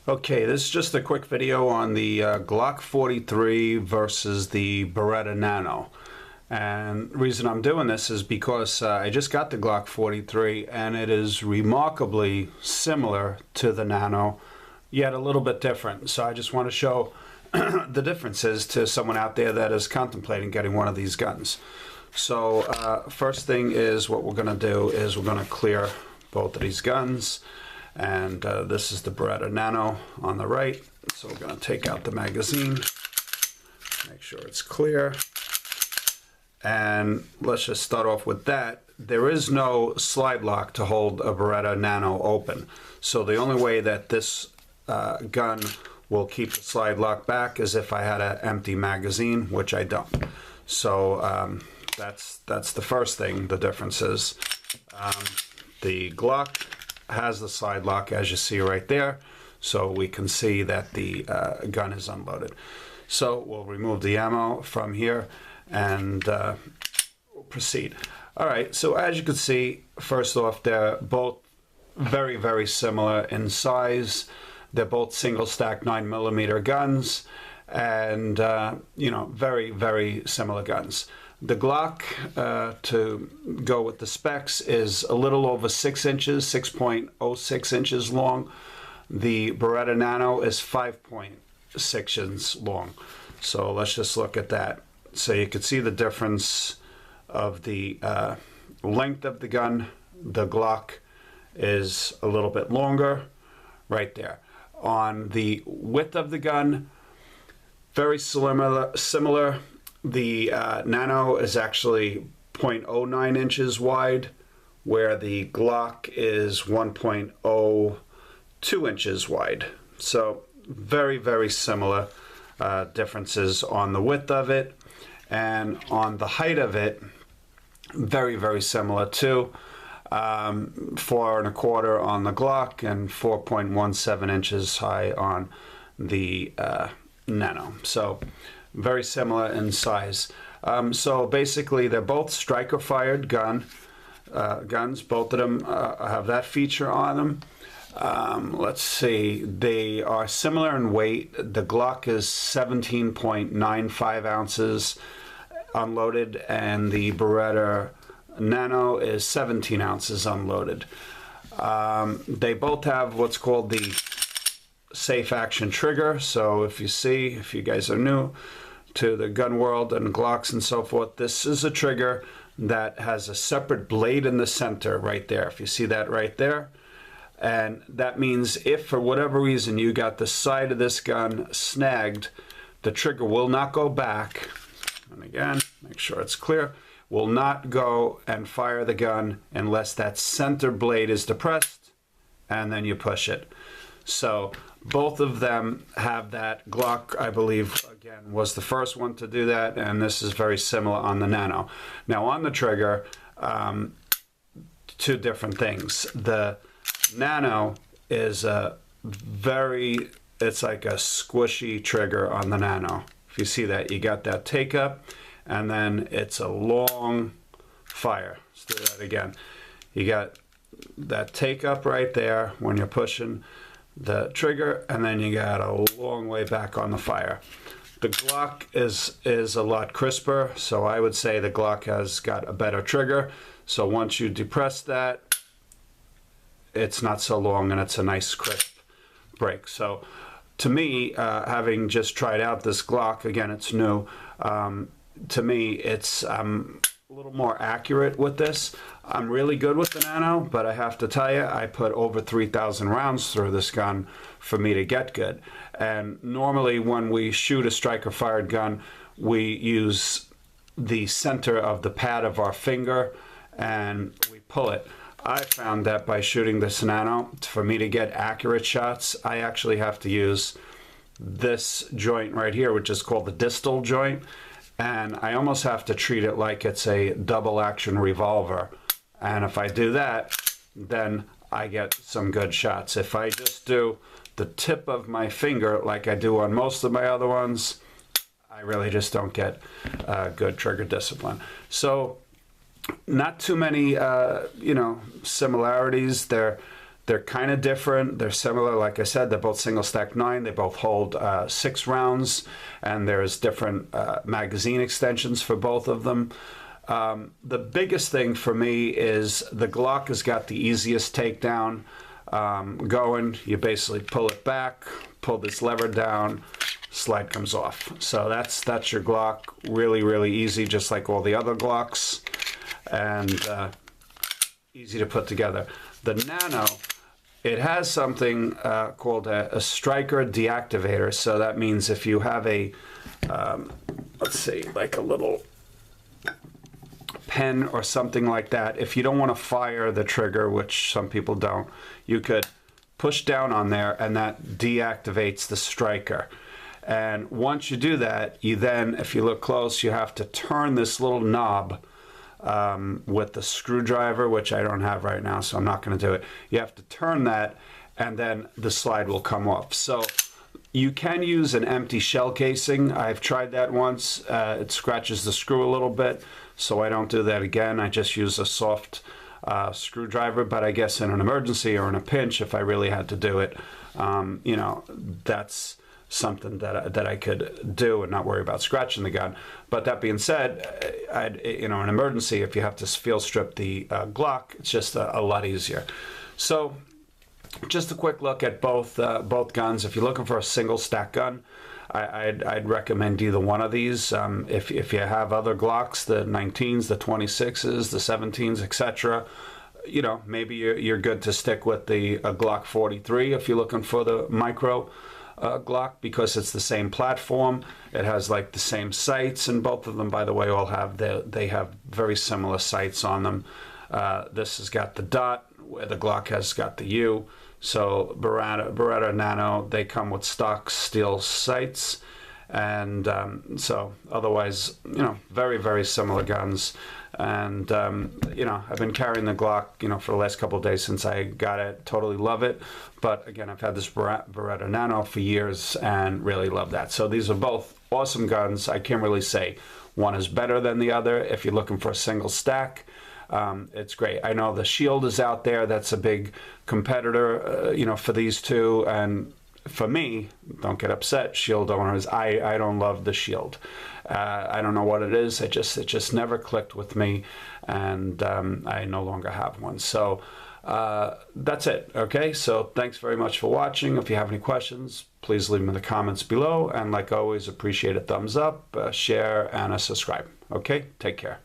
Okay, this is just a quick video on the Glock 43 versus the Beretta Nano. And the reason I'm doing this is because I just got the Glock 43 and it is remarkably similar to the Nano, yet a little bit different. So I just want to show the differences to someone out there that is contemplating getting one of these guns. So first thing is what we're going to do is we're going to clear both of these guns. And this is the Beretta Nano on the right. So we're going to take out the magazine, make sure it's clear. And let's just start off with that. There is no slide lock to hold a Beretta Nano open. So the only way that this gun will keep the slide lock back is if I had an empty magazine, which I don't. So that's the first thing, the difference is. The Glock has the slide lock, as you see right there, so we can see that the gun is unloaded. So we'll remove the ammo from here and we'll proceed. All right, so as you can see, first off, they're both very, very similar in size. They're both single stack 9mm guns, and you know, very, very similar guns. The Glock, to go with the specs, is a little over 6 inches, 6.06 inches long. The Beretta Nano is 5.6 inches long. So let's just look at that. So you can see the difference of the length of the gun. The Glock is a little bit longer right there. On the width of the gun, very similar. The Nano is actually 0.09 inches wide, where the Glock is 1.02 inches wide. So very, very similar differences on the width of it, and on the height of it, very, very similar too. 4¼ on the Glock and 4.17 inches high on the Nano. So very similar in size. So basically they're both striker fired guns. Both of them have that feature on them. Let's see, they are similar in weight. The Glock is 17.95 ounces unloaded and the Beretta Nano is 17 ounces unloaded. They both have what's called the safe action trigger. So if you guys are new to the gun world and Glocks and so forth, this is a trigger that has a separate blade in the center right there. If you see that right there, and that means if for whatever reason you got the side of this gun snagged, the trigger will not go back. And again, make sure it's clear, will not go and fire the gun unless that center blade is depressed and then you push it. So both of them have that. Glock, I believe, again, was the first one to do that, and this is very similar on the Nano. Now on the trigger, two different things. The Nano is it's like a squishy trigger on the Nano. If you see that, you got that take up, and then it's a long fire. Let's do that again. You got that take up right there when you're pushing the trigger, and then you got a long way back on the fire. The Glock is a lot crisper, so I would say the Glock has got a better trigger. So once you depress that, it's not so long and it's a nice crisp break. So to me, having just tried out this Glock, again, it's new, to me it's a little more accurate with this. I'm really good with the Nano, but I have to tell you, I put over 3,000 rounds through this gun for me to get good. And normally when we shoot a striker fired gun, we use the center of the pad of our finger and we pull it. I found that by shooting this Nano, for me to get accurate shots, I actually have to use this joint right here, which is called the distal joint. And I almost have to treat it like it's a double action revolver. And if I do that, then I get some good shots. If I just do the tip of my finger like I do on most of my other ones, I really just don't get good trigger discipline. So not too many, similarities. They're They're kind of different. They're similar. Like I said, they're both single stack 9. They both hold 6 rounds, and there's different magazine extensions for both of them. The biggest thing for me is the Glock has got the easiest takedown going. You basically pull it back, pull this lever down, slide comes off. So that's your Glock. Really, really easy, just like all the other Glocks, and easy to put together. The Nano, it has something called a striker deactivator. So that means if you have a, let's see, like a little pen or something like that, if you don't want to fire the trigger, which some people don't, you could push down on there and that deactivates the striker. And once you do that, you then, if you look close, you have to turn this little knob with the screwdriver, which I don't have right now, so I'm not going to do it. You have to turn that, and then the slide will come off. So you can use an empty shell casing. I've tried that once. It scratches the screw a little bit, so I don't do that again. I just use a soft screwdriver, but I guess in an emergency or in a pinch, if I really had to do it, you know, that's something that I could do and not worry about scratching the gun. But that being said, you know, in an emergency, if you have to field strip the Glock, it's just a lot easier. So just a quick look at both guns. If you're looking for a single stack gun, I'd recommend either one of these. If you have other Glocks, the 19s, the 26s, the 17s, etc., you know, maybe you're good to stick with the Glock 43 if you're looking for the micro Glock, because it's the same platform. It has like the same sights, and both of them, by the way, all have they have very similar sights on them. This has got the dot, where the Glock has got the U. So Beretta Nano, they come with stock steel sights, and so otherwise, you know, very, very similar guns. And you know, I've been carrying the Glock, you know, for the last couple of days since I got it. Totally love it. But again, I've had this Beretta Nano for years and really love that. So these are both awesome guns. I can't really say one is better than the other. If you're looking for a single stack, it's great. I know the Shield is out there. That's a big competitor, you know, for these two. And for me, don't get upset, Shield owners, I don't love the Shield. I don't know what it is. It just never clicked with me, and I no longer have one. So that's it. Okay, so thanks very much for watching. If you have any questions, please leave them in the comments below. And like always, appreciate a thumbs up, share, and a subscribe. Okay, take care.